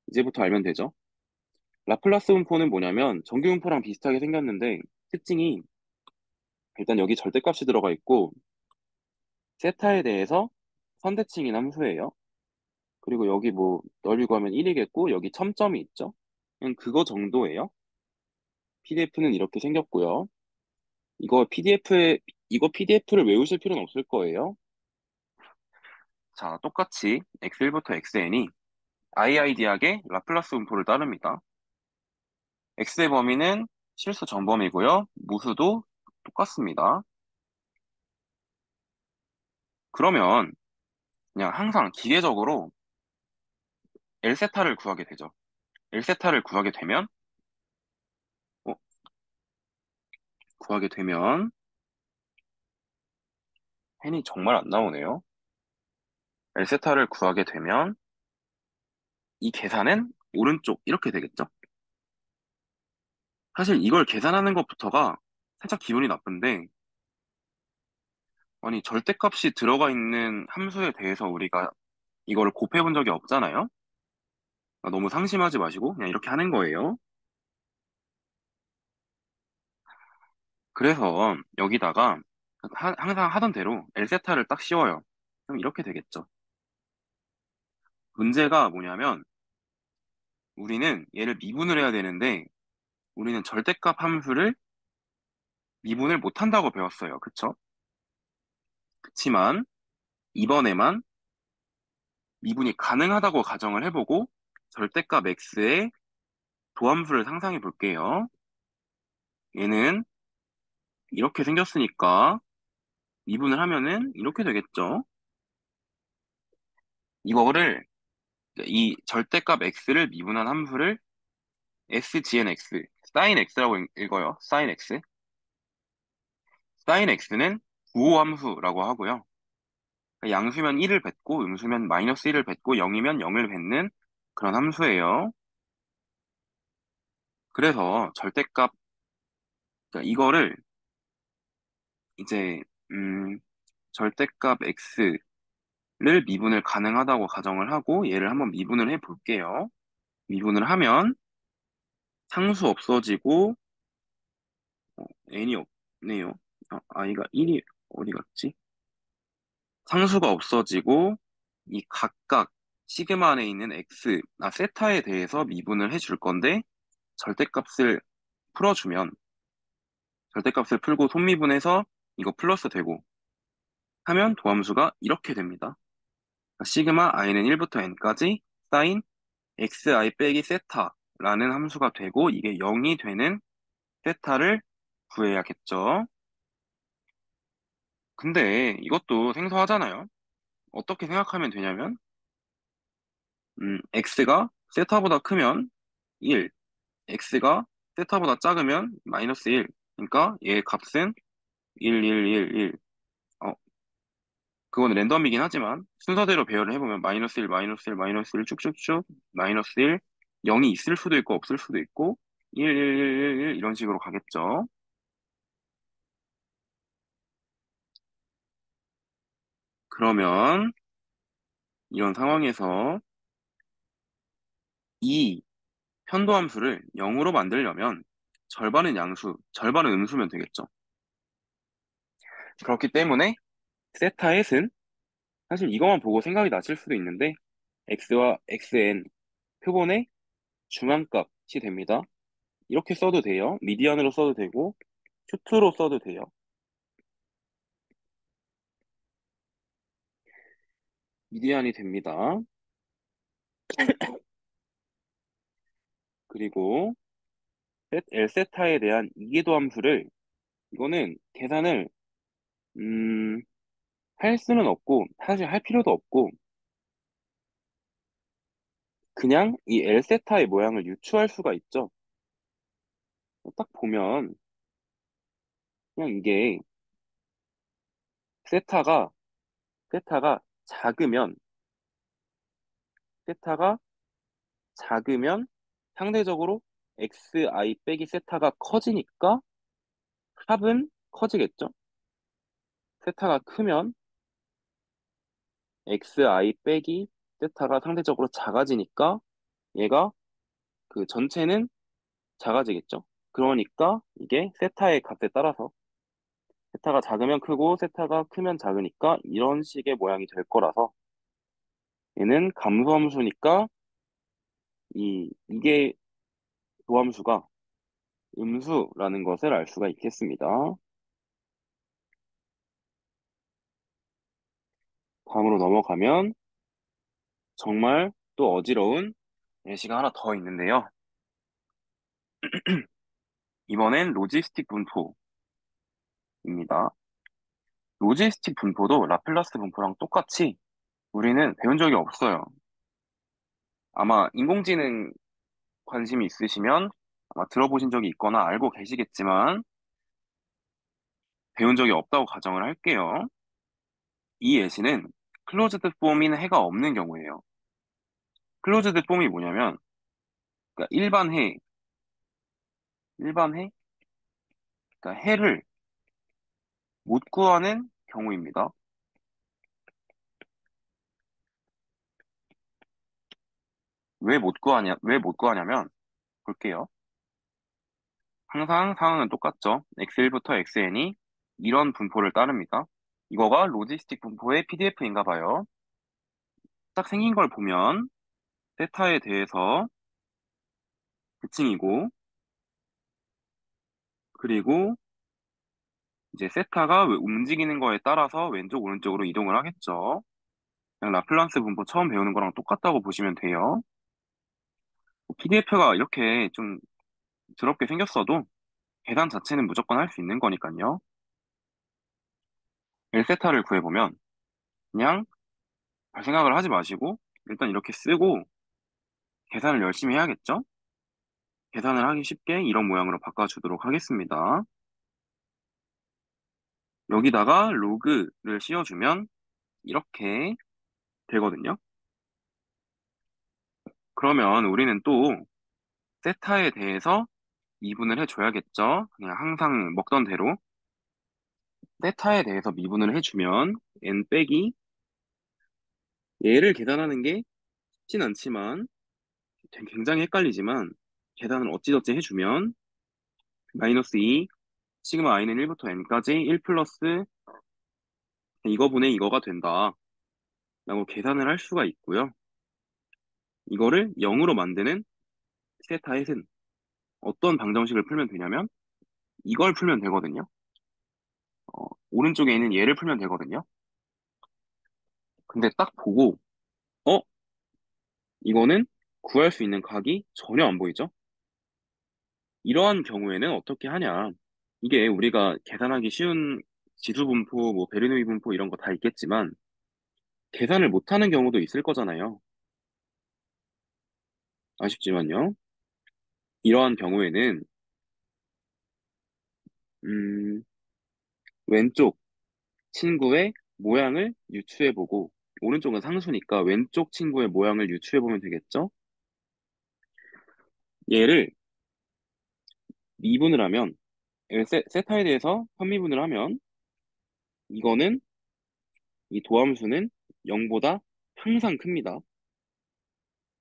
이제부터 알면 되죠. 라플라스 분포는 뭐냐면 정규 분포랑 비슷하게 생겼는데 특징이 일단 여기 절대값이 들어가 있고 세타에 대해서 선대칭인 함수예요. 그리고 여기 뭐 넓이 구하면 1이겠고 여기 첨점이 있죠. 그냥 그거 정도예요. PDF는 이렇게 생겼고요. 이거 PDF를 외우실 필요는 없을 거예요. 자, 똑같이 x1부터 xn이 iidi하게 라플라스 분포를 따릅니다. x의 범위는 실수 전범위고요. 무수도 똑같습니다. 그러면 그냥 항상 기계적으로 L세타를 구하게 되죠. L세타를 어, 구하게 되면 펜이 정말 안 나오네요. L세타를 구하게 되면 이 계산은 오른쪽 이렇게 되겠죠. 사실 이걸 계산하는 것부터가 살짝 기분이 나쁜데 아니 절대값이 들어가 있는 함수에 대해서 우리가 이거를 곱해 본 적이 없잖아요. 너무 상심하지 마시고 그냥 이렇게 하는 거예요. 그래서 여기다가 항상 하던 대로 L세타를 딱 씌워요. 그럼 이렇게 되겠죠. 문제가 뭐냐면 우리는 얘를 미분을 해야 되는데 우리는 절대값 함수를 미분을 못한다고 배웠어요. 그쵸? 그치만 이번에만 미분이 가능하다고 가정을 해보고 절대값 x의 도함수를 상상해 볼게요. 얘는 이렇게 생겼으니까 미분을 하면은 이렇게 되겠죠. 이거를 이 절대값 x를 미분한 함수를 sgnx, sin x라고 읽어요. sin x. sin x는 부호 함수라고 하고요. 양수면 1을 뱉고 음수면 마이너스 1을 뱉고 0이면 0을 뱉는 그런 함수예요. 그래서 그러니까 이거를 이제 절대값 x를 미분을 가능하다고 가정을 하고 얘를 한번 미분을 해 볼게요. 미분을 하면 상수 없어지고 n이 없네요. i가 1이 어디 갔지? 상수가 없어지고 이 각각 시그마 안에 있는 세타에 대해서 미분을 해줄 건데 절대값을 풀어주면 절대값을 풀고 손미분해서 이거 플러스 되고 하면 도함수가 이렇게 됩니다. 시그마 i는 1부터 n까지 사인 xi 빼기 세타라는 함수가 되고 이게 0이 되는 세타를 구해야겠죠. 근데 이것도 생소하잖아요. 어떻게 생각하면 되냐면 x가 세타보다 크면 1, x가 세타보다 작으면 마이너스 1. 그러니까 얘 값은 1, 1, 1, 1. 그건 랜덤이긴 하지만 순서대로 배열을 해보면 마이너스 1, 마이너스 1, 마이너스 1 쭉쭉쭉 마이너스 1, 0이 있을 수도 있고 없을 수도 있고 1, 1, 1, 1, 이런 식으로 가겠죠. 그러면 이런 상황에서 이 편도함수를 0으로 만들려면 절반은 양수, 절반은 음수면 되겠죠. 그렇기 때문에 세타 햇은 사실 이것만 보고 생각이 나실 수도 있는데 x와 xn 표본의 중앙값이 됩니다. 이렇게 써도 돼요. 미디안으로 써도 되고 q2로 써도 돼요. 미디안이 됩니다. 그리고 L세타에 대한 이계도 함수를 이거는 계산을 음, 할 수는 없고 사실 할 필요도 없고 그냥 이 L세타의 모양을 유추할 수가 있죠. 딱 보면 그냥 이게 세타가 세타가 작으면 세타가 작으면 상대적으로 xi 빼기 세타가 커지니까 합은 커지겠죠. 세타가 크면 xi 빼기 세타가 상대적으로 작아지니까 얘가 그 전체는 작아지겠죠. 그러니까 이게 세타의 값에 따라서 세타가 작으면 크고 세타가 크면 작으니까 이런 식의 모양이 될 거라서 얘는 감소함수니까 이게 도함수가 음수라는 것을 알 수가 있겠습니다. 다음으로 넘어가면 정말 또 어지러운 예시가 하나 더 있는데요. 이번엔 로지스틱 분포입니다. 로지스틱 분포도 라플라스 분포랑 똑같이 우리는 배운 적이 없어요. 아마 인공지능 관심이 있으시면 아마 들어보신 적이 있거나 알고 계시겠지만 배운 적이 없다고 가정을 할게요. 이 예시는 클로즈드 폼인 해가 없는 경우예요. 클로즈드 폼이 뭐냐면 그러니까 일반 해, 그러니까 해를 못 구하는 경우입니다. 왜 못 구하냐면 볼게요. 항상 상황은 똑같죠. x1부터 xn이 이런 분포를 따릅니다. 이거가 로지스틱 분포의 PDF인가 봐요. 딱 생긴 걸 보면 세타에 대해서 대칭이고 그리고 이제 세타가 움직이는 거에 따라서 왼쪽 오른쪽으로 이동을 하겠죠. 그냥 라플란스 분포 처음 배우는 거랑 똑같다고 보시면 돼요. PDF가 이렇게 좀 더럽게 생겼어도 계산 자체는 무조건 할 수 있는 거니까요. L세타를 구해보면 그냥 별 생각을 하지 마시고 일단 이렇게 쓰고 계산을 열심히 해야겠죠? 계산을 하기 쉽게 이런 모양으로 바꿔주도록 하겠습니다. 여기다가 로그를 씌워주면 이렇게 되거든요. 그러면 우리는 또 세타에 대해서 미분을 해줘야겠죠? 그냥 항상 먹던 대로 세타에 대해서 미분을 해주면 n 빼기 얘를 계산하는 게 쉽진 않지만 굉장히 헷갈리지만 계산을 어찌저찌 해주면 마이너스 2 시그마 i는 1부터 n까지 1 플러스 이거분의 이거가 된다 라고 계산을 할 수가 있고요. 이거를 0으로 만드는 세타 햇은 어떤 방정식을 풀면 되냐면 이걸 풀면 되거든요. 오른쪽에 있는 얘를 풀면 되거든요. 근데 딱 보고 어? 이거는 구할 수 있는 각이 전혀 안 보이죠? 이러한 경우에는 어떻게 하냐? 이게 우리가 계산하기 쉬운 지수 분포, 뭐 베르노이 분포 이런 거 다 있겠지만 계산을 못하는 경우도 있을 거잖아요. 아쉽지만요. 이러한 경우에는 음, 왼쪽 친구의 모양을 유추해보고 오른쪽은 상수니까 왼쪽 친구의 모양을 유추해보면 되겠죠? 얘를 미분을 하면, 세타에 대해서 현미분을 하면, 이거는, 이 도함수는 0보다 항상 큽니다.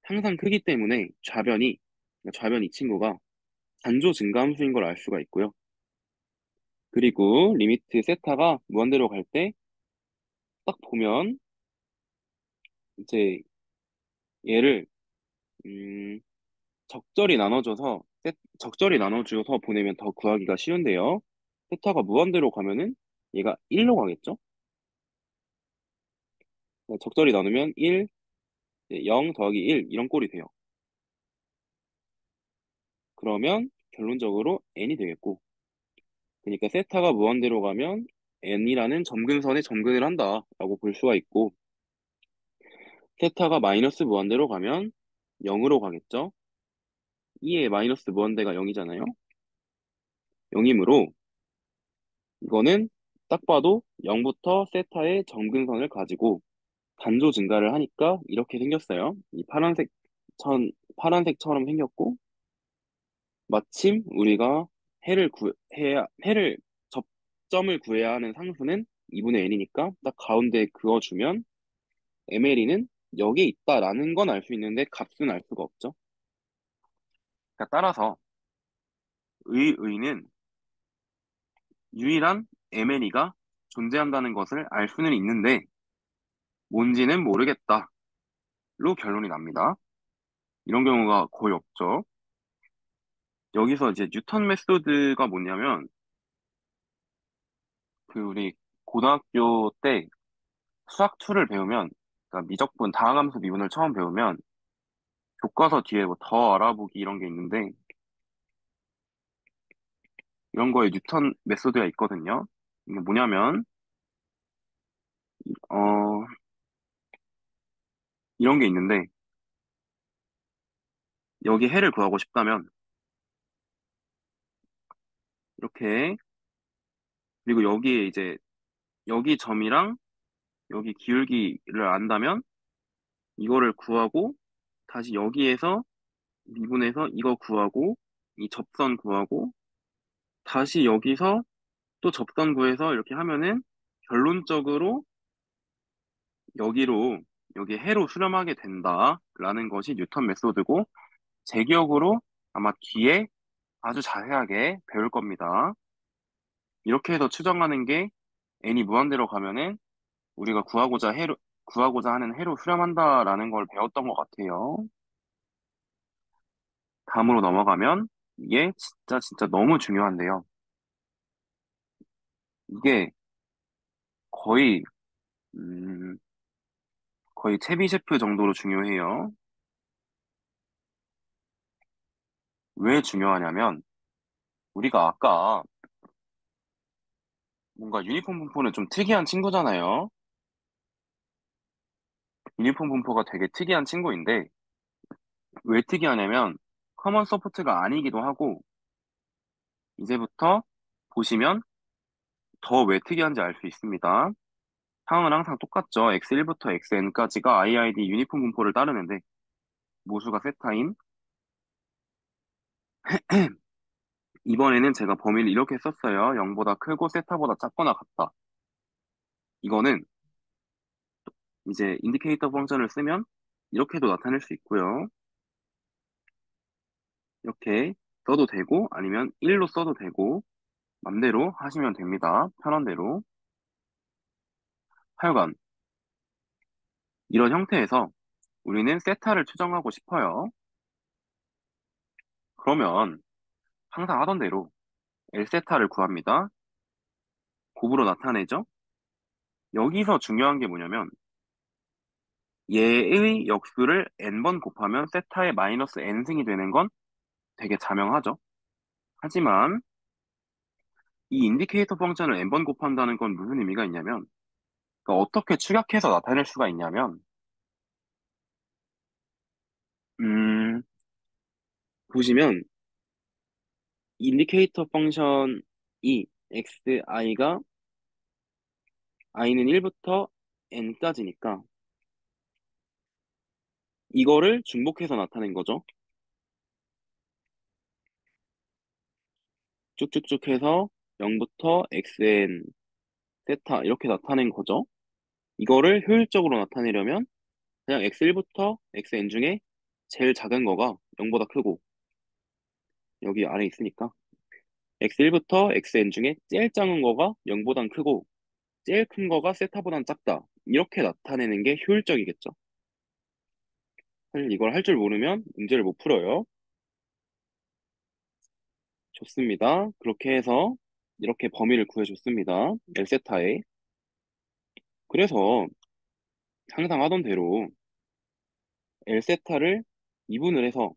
항상 크기 때문에 좌변 이 친구가 단조 증가함수인 걸 알 수가 있고요. 그리고 리미트 세타가 무한대로 갈 때 딱 보면 이제 얘를 음, 적절히 나눠줘서 보내면 더 구하기가 쉬운데요. 세타가 무한대로 가면은 얘가 1로 가겠죠? 적절히 나누면 1, 0 더하기 1 이런 꼴이 돼요. 그러면 결론적으로 n이 되겠고, 그러니까 세타가 무한대로 가면 n이라는 점근선에 점근을 한다라고 볼 수가 있고, 세타가 마이너스 무한대로 가면 0으로 가겠죠? 2의 마이너스 무한대가 0이잖아요. 0이므로 이거는 딱 봐도 0부터 세타의 점근선을 가지고 단조 증가를 하니까 이렇게 생겼어요. 이 파란색처럼 생겼고, 마침 우리가 해를, 접점을 구해야 하는 상수는 2분의 n이니까 딱 가운데 그어주면 ml이는 여기에 있다라는 건 알 수 있는데 값은 알 수가 없죠. 그러니까 따라서 의는 유일한 ml이가 존재한다는 것을 알 수는 있는데 뭔지는 모르겠다로 결론이 납니다. 이런 경우가 거의 없죠. 여기서 이제 뉴턴 메소드가 뭐냐면 그 우리 고등학교 때 수학 2를 배우면 그러니까 미적분 다항함수 미분을 처음 배우면 교과서 뒤에 뭐 더 알아보기 이런 게 있는데 이런 거에 뉴턴 메소드가 있거든요. 이게 뭐냐면 어 이런 게 있는데 여기 해를 구하고 싶다면 이렇게 그리고 여기에 이제 여기 점이랑 여기 기울기를 안다면 이거를 구하고 다시 여기에서 미분해서 이거 구하고 이 접선 구하고 다시 여기서 또 접선 구해서 이렇게 하면은 결론적으로 여기로 여기 해로 수렴하게 된다라는 것이 뉴턴 메소드고 제 기억으로 아마 뒤에 아주 자세하게 배울 겁니다. 이렇게 해서 추정하는 게 n이 무한대로 가면은 우리가 구하고자 하는 해로 수렴한다라는 걸 배웠던 것 같아요. 다음으로 넘어가면 이게 진짜 너무 중요한데요. 이게 거의 음, 거의 채비셰프 정도로 중요해요. 왜 중요하냐면 우리가 아까 뭔가 유니폼 분포는 좀 특이한 친구잖아요. 유니폼 분포가 되게 특이한 친구인데 왜 특이하냐면 커먼 소프트가 아니기도 하고 이제부터 보시면 더 왜 특이한지 알 수 있습니다. 상황은 항상 똑같죠. x1부터 xn까지가 IID 유니폼 분포를 따르는데 모수가 세타인 이번에는 제가 범위를 이렇게 썼어요. 0보다 크고 세타보다 작거나 같다. 이거는 이제 인디케이터 펑션을 쓰면 이렇게도 나타낼 수 있고요. 이렇게 써도 되고 아니면 1로 써도 되고 맘대로 하시면 됩니다. 편한 대로. 하여간 이런 형태에서 우리는 세타를 추정하고 싶어요. 그러면 항상 하던 대로 L세타를 구합니다. 곱으로 나타내죠. 여기서 중요한 게 뭐냐면 얘의 역수를 n번 곱하면 세타의 마이너스 n승이 되는 건 되게 자명하죠. 하지만 이 인디케이터 펑션을 n번 곱한다는 건 무슨 의미가 있냐면 그러니까 어떻게 축약해서 나타낼 수가 있냐면 음, 보시면 인디케이터 펑션이 i는 1부터 n까지니까 이거를 중복해서 나타낸 거죠. 쭉쭉쭉 해서 0부터 xn 세타 이렇게 나타낸 거죠. 이거를 효율적으로 나타내려면 그냥 x1부터 xn 중에 제일 작은 거가 0보다 크고 여기 아래 있으니까 x1부터 xn 중에 제일 작은 거가 0보단 크고 제일 큰 거가 세타보단 작다. 이렇게 나타내는 게 효율적이겠죠. 사실 이걸 할 줄 모르면 문제를 못 풀어요. 좋습니다. 그렇게 해서 이렇게 범위를 구해줬습니다. L세타에. 그래서 항상 하던 대로 L세타를 미분을 해서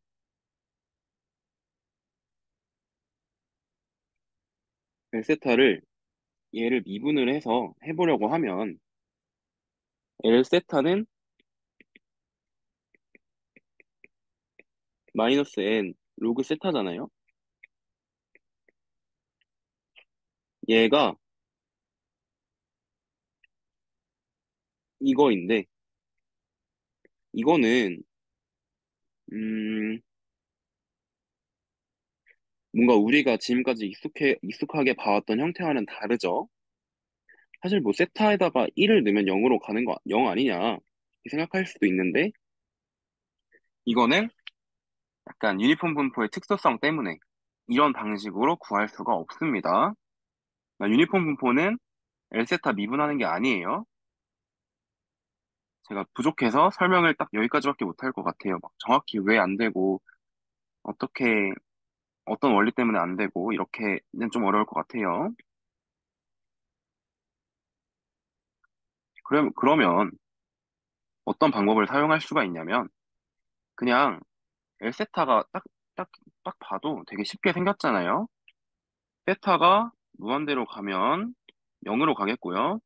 L세타를 얘를 미분을 해서 해보려고 하면 L세타는 마이너스 n 로그 세타잖아요. 얘가 이거인데 이거는 음 뭔가 우리가 지금까지 익숙하게 봐왔던 형태와는 다르죠. 사실 뭐 세타에다가 1을 넣으면 0으로 가는 거 0 아니냐 이렇게 생각할 수도 있는데 이거는 약간 유니폼 분포의 특수성 때문에 이런 방식으로 구할 수가 없습니다. 유니폼 분포는 L세타 미분하는 게 아니에요. 제가 부족해서 설명을 딱 여기까지밖에 못할 것 같아요. 막 정확히 왜 안 되고 어떻게 어떤 원리 때문에 안 되고 이렇게는 좀 어려울 것 같아요. 그러면 어떤 방법을 사용할 수가 있냐면 그냥 L세타가 딱 봐도 되게 쉽게 생겼잖아요. 세타가 무한대로 가면 0으로 가겠고요.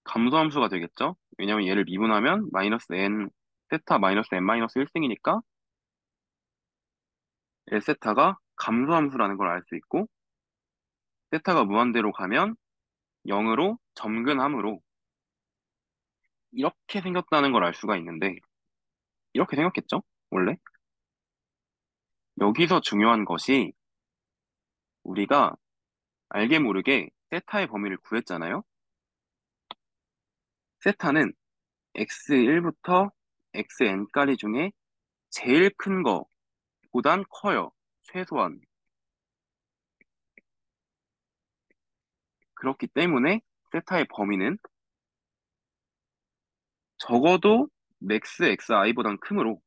감소함수가 되겠죠? 왜냐면 얘를 미분하면 마이너스 n, 세타 마이너스 n 마이너스 1승이니까 L세타가 감소함수라는 걸 알 수 있고 세타가 무한대로 가면 0으로 점근함으로 이렇게 생겼다는 걸 알 수가 있는데 이렇게 생겼겠죠? 원래? 여기서 중요한 것이 우리가 알게 모르게 세타의 범위를 구했잖아요. 세타는 x1부터 xn까지 중에 제일 큰 거보단 커요. 최소한. 그렇기 때문에 세타의 범위는 적어도 맥스 xi보단 크므로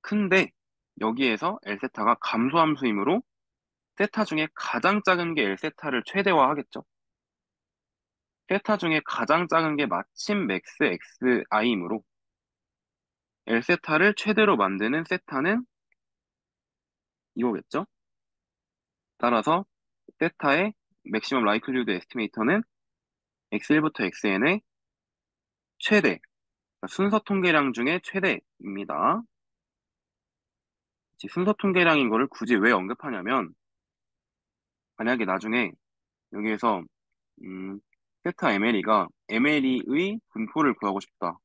큰데 여기에서 L세타가 감소함수이므로 세타 중에 가장 작은 게 L세타를 최대화하겠죠. 세타 중에 가장 작은 게 마침 맥스 xi이므로 L세타를 최대로 만드는 세타는 이거겠죠. 따라서 세타의 맥시멈 라이클리후드 에스티메이터는 x1부터 xn의 최대, 그러니까 순서 통계량 중에 최대입니다. 순서 통계량인 거를 굳이 왜 언급하냐면 만약에 나중에 여기에서 세타 MLE가 MLE의 분포를 구하고 싶다.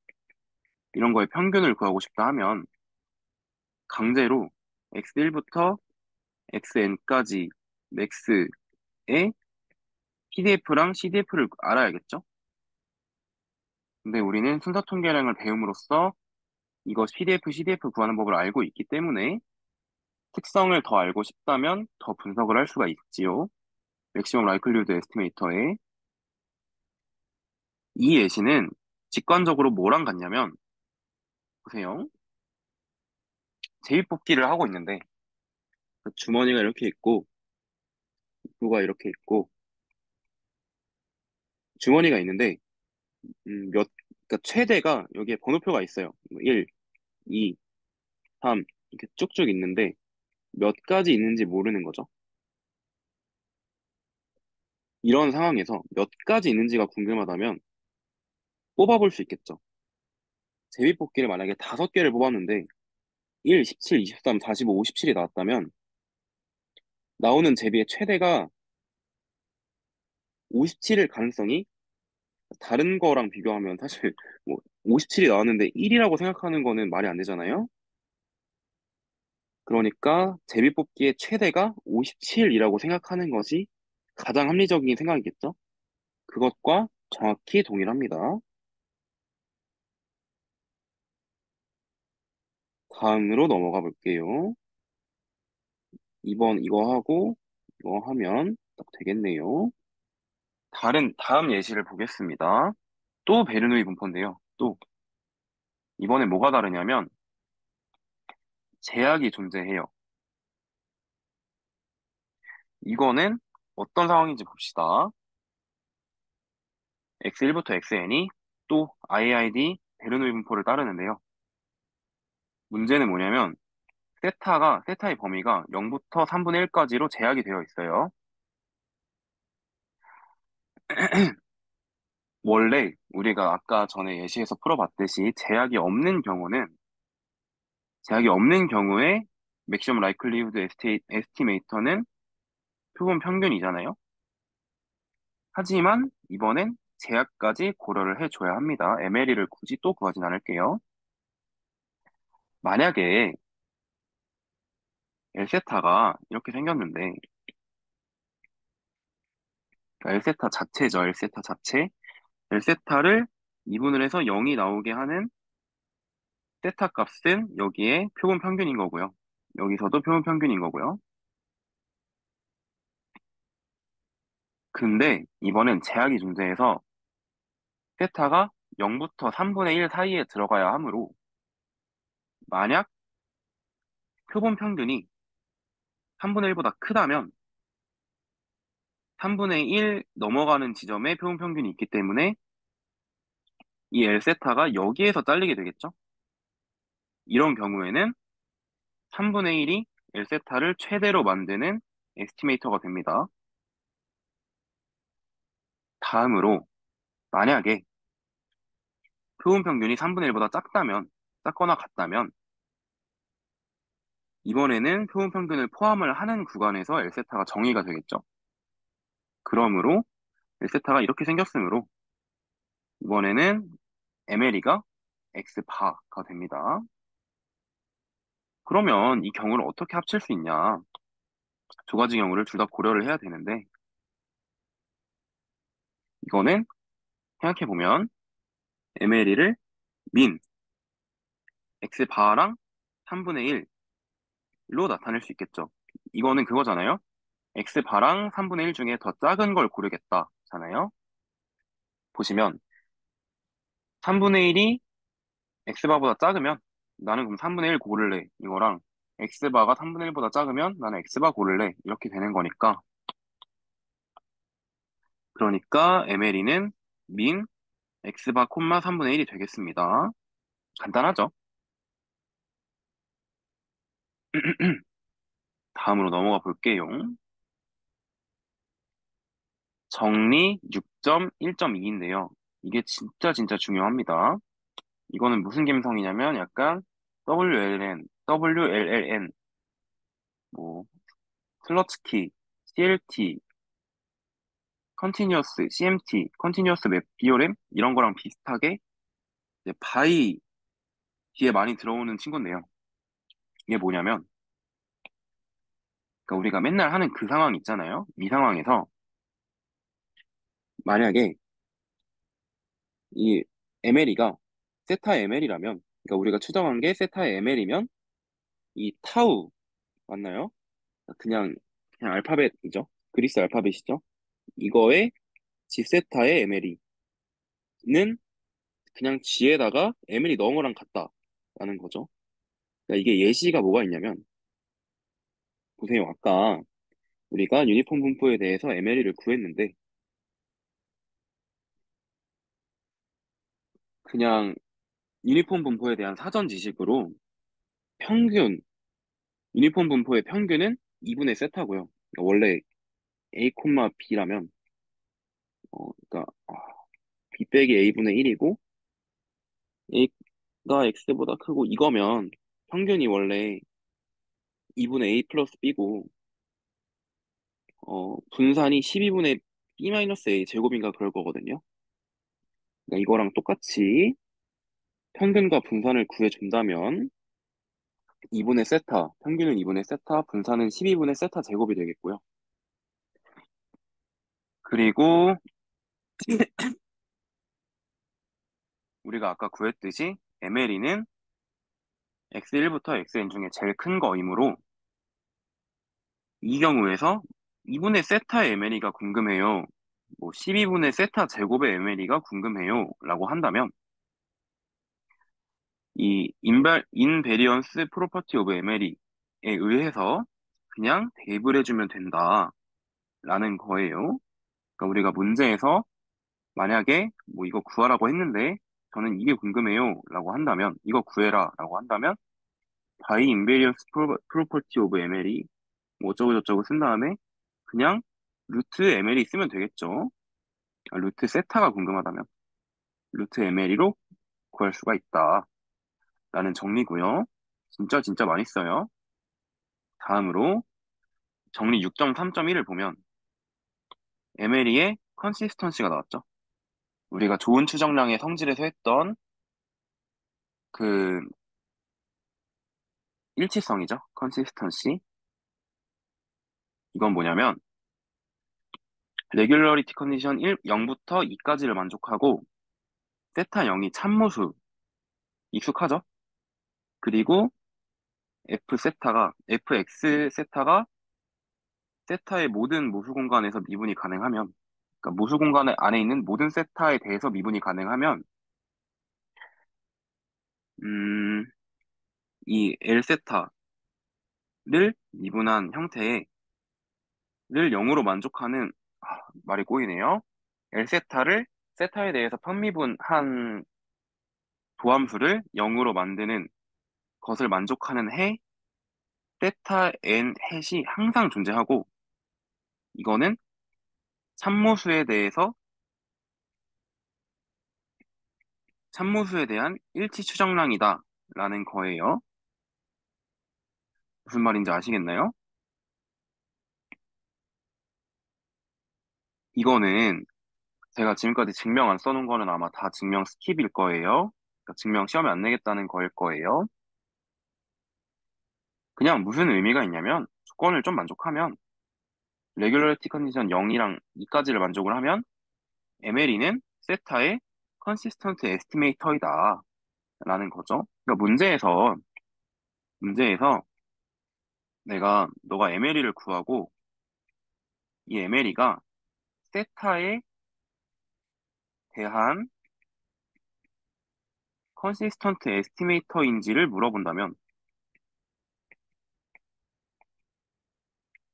이런 거에 평균을 구하고 싶다 하면 강제로 x1부터 xn까지 맥스의 PDF랑 CDF를 알아야겠죠? 근데 우리는 순서 통계량을 배움으로써 이거 PDF, CDF 구하는 법을 알고 있기 때문에 특성을 더 알고 싶다면 더 분석을 할 수가 있지요. 맥시멈 라이클리후드 에스티메이터에 이 예시는 직관적으로 뭐랑 같냐면 보세요. 제비뽑기를 하고 있는데 그 주머니가 이렇게 있고 입구가 이렇게 있고 주머니가 있는데 그러니까 최대가 여기에 번호표가 있어요. 1, 2, 3 이렇게 쭉쭉 있는데 몇 가지 있는지 모르는 거죠. 이런 상황에서 몇 가지 있는지가 궁금하다면 뽑아볼 수 있겠죠. 제비뽑기를 만약에 5개를 뽑았는데 1, 17, 23, 45, 57이 나왔다면 나오는 제비의 최대가 57일 가능성이 다른 거랑 비교하면 사실 뭐 57이 나왔는데 1이라고 생각하는 거는 말이 안 되잖아요. 그러니까 제비뽑기의 최대가 57이라고 생각하는 것이 가장 합리적인 생각이겠죠? 그것과 정확히 동일합니다. 다음으로 넘어가 볼게요. 2번 이거 하고 이거 하면 딱 되겠네요. 다음 예시를 보겠습니다. 또 베르누이 분포인데요. 또 이번에 뭐가 다르냐면 제약이 존재해요. 이거는 어떤 상황인지 봅시다. x1부터 xn이 또 IID 베르누이 분포를 따르는데요. 문제는 뭐냐면 세타의 범위가 0부터 3분의 1까지로 제약이 되어 있어요. 원래 우리가 아까 전에 예시에서 풀어봤듯이 제약이 없는 경우에 맥시멈 라이클리후드 에스티메이터는 표본 평균이잖아요. 하지만 이번엔 제약까지 고려를 해줘야 합니다. MLE를 굳이 또 구하진 않을게요. 만약에 L세타가 이렇게 생겼는데, 그러니까 L세타 자체죠. L세타 자체. L세타를 미분을 해서 0이 나오게 하는 세타 값은 여기에 표본 평균인 거고요. 여기서도 표본 평균인 거고요. 근데 이번엔 제약이 존재해서 세타가 0부터 3분의 1 사이에 들어가야 하므로 만약 표본 평균이 3분의 1보다 크다면 3분의 1 넘어가는 지점에 표본 평균이 있기 때문에 이 L세타가 여기에서 잘리게 되겠죠? 이런 경우에는 3분의 1이 L세타를 최대로 만드는 에스티메이터가 됩니다. 다음으로 만약에 표본 평균이 3분의 1보다 작거나 같다면 이번에는 표본 평균을 포함을 하는 구간에서 L세타가 정의가 되겠죠. 그러므로 L세타가 이렇게 생겼으므로 이번에는 MLE가 X바가 됩니다. 그러면 이 경우를 어떻게 합칠 수 있냐? 두 가지 경우를 둘 다 고려를 해야 되는데 이거는 생각해보면 MLE를 민 X바랑 3분의 1로 나타낼 수 있겠죠. 이거는 그거잖아요. X바랑 3분의 1 중에 더 작은 걸 고르겠다잖아요. 보시면 3분의 1이 X바보다 작으면 나는 그럼 3분의 1 고를래. 이거랑 X바가 3분의 1보다 작으면 나는 X바 고를래. 이렇게 되는 거니까. 그러니까 MLE는 민 X바 콤마 3분의 1이 되겠습니다. 간단하죠? 다음으로 넘어가 볼게요. 정리 6.1.2인데요. 이게 진짜 중요합니다. 이거는 무슨 감성이냐면 약간 WLLN, 뭐, 슬러츠키, CLT, 컨티뉴어스, CMT, 컨티뉴어스 맵 비오렘 이런 거랑 비슷하게 이제 바이 뒤에 많이 들어오는 친구인데요. 이게 뭐냐면 그러니까 우리가 맨날 하는 그 상황 있잖아요. 이 상황에서 만약에 이 MLE가 세타 ML이라면 그러니까 우리가 추정한 게 세타의 ML이면 이 타우 맞나요? 그냥 알파벳이죠. 그리스 알파벳이죠. 이거의 G세타의 MLE는 그냥 G에다가 ML이 너머랑 같다라는 거죠. 그러니까 이게 예시가 뭐가 있냐면 보세요. 아까 우리가 유니폼 분포에 대해서 MLE를 구했는데 그냥 유니폼 분포에 대한 사전 지식으로 평균 유니폼 분포의 평균은 2분의 세타고요. 그러니까 원래 A, B라면 그러니까 B 빼기 A분의 1이고 A가 X보다 크고 이거면 평균이 원래 2분의 A 플러스 B고 분산이 12분의 B 마이너스 A 제곱인가 그럴 거거든요. 그러니까 이거랑 똑같이 평균과 분산을 구해준다면 2분의 세타, 평균은 2분의 세타, 분산은 12분의 세타 제곱이 되겠고요. 그리고 우리가 아까 구했듯이 MLE는 X1부터 XN 중에 제일 큰 거이므로 이 경우에서 2분의 세타의 MLE가 궁금해요. 뭐 12분의 세타 제곱의 MLE가 궁금해요. 라고 한다면 이 인베리언스 프로퍼티 오브 MLE에 의해서 그냥 대입을 해주면 된다라는 거예요. 그러니까 우리가 문제에서 만약에 뭐 이거 구하라고 했는데 저는 이게 궁금해요 라고 한다면 이거 구해라 라고 한다면 바이 인베리언스 프로퍼티 오브 MLE 뭐 어쩌고저쩌고 쓴 다음에 그냥 루트 MLE 쓰면 되겠죠. 아, 루트 세타가 궁금하다면 루트 MLE로 구할 수가 있다 라는 정리고요. 진짜 진짜 많이 써요. 다음으로 정리 6.3.1을 보면 MLE의 컨시스턴시가 나왔죠. 우리가 좋은 추정량의 성질에서 했던 그 일치성이죠. 컨시스턴시. 이건 뭐냐면 레귤러리티 컨디션 0부터 2까지를 만족하고 세타 0이 참모수 익숙하죠? 그리고 fx 세타가 세타의 모든 모수 공간에서 미분이 가능하면 그러니까 모수 공간 안에 있는 모든 세타에 대해서 미분이 가능하면 음, 이 L 세타를 미분한 형태를 0으로 만족하는 말이 꼬이네요. L 세타를 세타에 대해서 판미분한 도함수를 0으로 만드는 것을 만족하는 해 세타 n 햇이 항상 존재하고 이거는 참모수에 대해서 참모수에 대한 일치 추정량이다 라는 거예요. 무슨 말인지 아시겠나요? 이거는 제가 지금까지 증명 안 써놓은 거는 아마 다 증명 스킵일 거예요. 그러니까 증명 시험에 안 내겠다는 거일 거예요. 그냥 무슨 의미가 있냐면 조건을 좀 만족하면 레귤러리티 컨디션 0이랑 2까지를 만족을 하면 MLE는 세타의 컨시스턴트 에스티메이터이다 라는 거죠. 그러니까 문제에서 너가 MLE를 구하고 이 MLE가 세타에 대한 컨시스턴트 에스티메이터인지를 물어본다면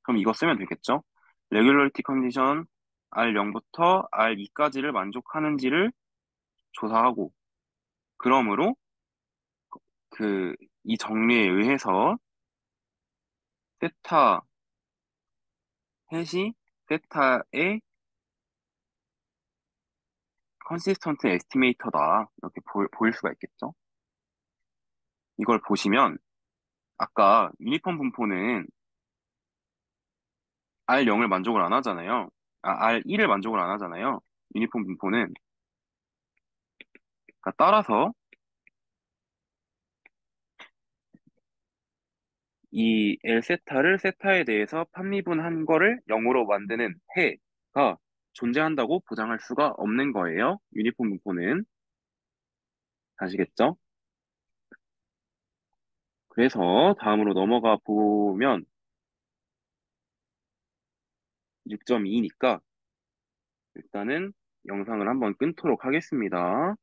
그럼 이거 쓰면 되겠죠? 레귤러리티 컨디션 R0부터 R2까지를 만족하는지를 조사하고 그러므로 이 정리에 의해서 세타 햇이 세타의 컨시스턴트 에스티메이터다 이렇게 보일 수가 있겠죠? 이걸 보시면 아까 유니폼 분포는 R0을 만족을 안 하잖아요. R1을 만족을 안 하잖아요. 유니폼 분포는. 그러니까 따라서 이 L 세타를 세타에 대해서 판미분한 거를 0으로 만드는 해가 존재한다고 보장할 수가 없는 거예요. 유니폼 분포는. 아시겠죠? 그래서 다음으로 넘어가 보면 6.2니까 일단은 영상을 한번 끊도록 하겠습니다.